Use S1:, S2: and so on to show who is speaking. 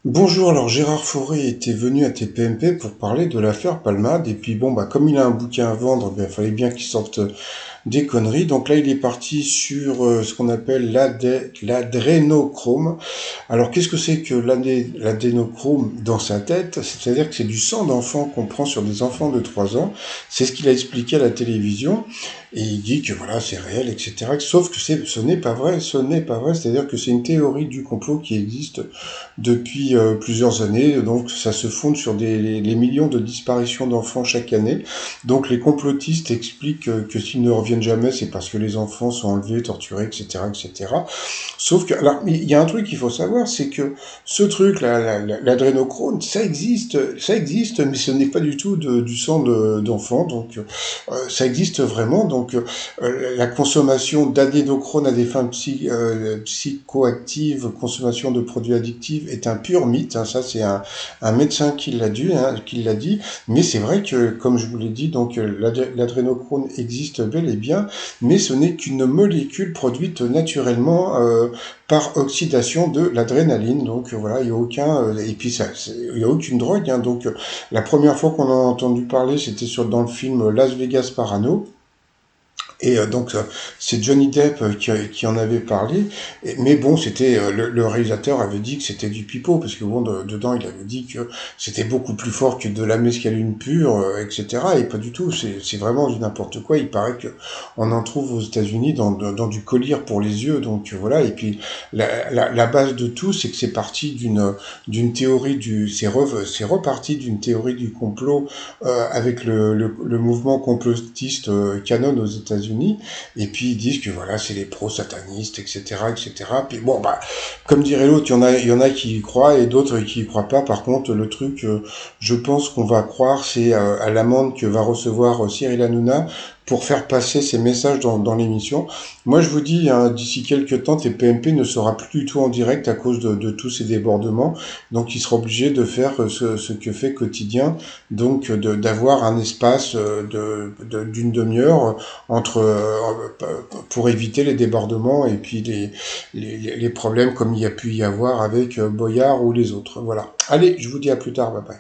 S1: Bonjour, alors Gérard Fauré était venu à TPMP pour parler de l'affaire Palmade, et puis bon, bah, comme il a un bouquin à vendre, il fallait bien qu'il sorte des conneries. Donc là, il est parti sur ce qu'on appelle l'adrénochrome. Alors, qu'est-ce que c'est que l'adénochrome dans sa tête? C'est-à-dire que c'est du sang d'enfant qu'on prend sur des enfants de 3 ans. C'est ce qu'il a expliqué à la télévision. Et il dit que voilà, c'est réel, etc. Sauf que ce n'est pas vrai, ce n'est pas vrai. C'est-à-dire que c'est une théorie du complot qui existe depuis plusieurs années. Donc, ça se fonde sur les millions de disparitions d'enfants chaque année. Donc, les complotistes expliquent que s'ils ne reviennent jamais, c'est parce que les enfants sont enlevés, torturés, etc., etc. Sauf que, alors, il y a un truc qu'il faut savoir, c'est que ce truc, l'adrénochrome, ça existe, mais ce n'est pas du tout du sang d'enfant, donc ça existe vraiment. Donc, la consommation d'adénochrome à des fins psychoactives, consommation de produits addictifs, est un pur mythe. Hein, ça, c'est un médecin qui l'a dit. Mais c'est vrai que, comme je vous l'ai dit, donc l'adrénochrome existe bel et bien, mais ce n'est qu'une molécule produite naturellement par oxydation de l'adrénaline. Donc voilà, il y a aucun et puis il y a aucune drogue. Hein, donc la première fois qu'on en a entendu parler, c'était dans le film Las Vegas Parano. Et donc c'est Johnny Depp qui en avait parlé, mais bon, c'était le réalisateur avait dit que c'était du pipeau parce que bon, dedans il avait dit que c'était beaucoup plus fort que de la mescaline pure, etc. Et pas du tout, c'est vraiment du n'importe quoi. Il paraît que on en trouve aux États-Unis dans du collyre pour les yeux, donc voilà. Et puis la base de tout, c'est que c'est parti d'une théorie c'est reparti d'une théorie du complot avec le mouvement complotiste Canon aux États-Unis, et puis ils disent que voilà, c'est les pro-satanistes, etc., etc. Puis bon, bah, comme dirait l'autre, il y en a qui y croient et d'autres qui y croient pas. Par contre, le truc, je pense qu'on va croire, c'est à l'amende que va recevoir Cyril Hanouna pour faire passer ces messages dans l'émission. Moi, je vous dis, hein, d'ici quelques temps, TPMP ne sera plus du tout en direct à cause de tous ces débordements. Donc, il sera obligé de faire ce que fait quotidien, donc d'avoir un espace d'une demi-heure entre pour éviter les débordements et puis les problèmes comme il y a pu y avoir avec Boyard ou les autres. Voilà. Allez, je vous dis à plus tard, bye bye.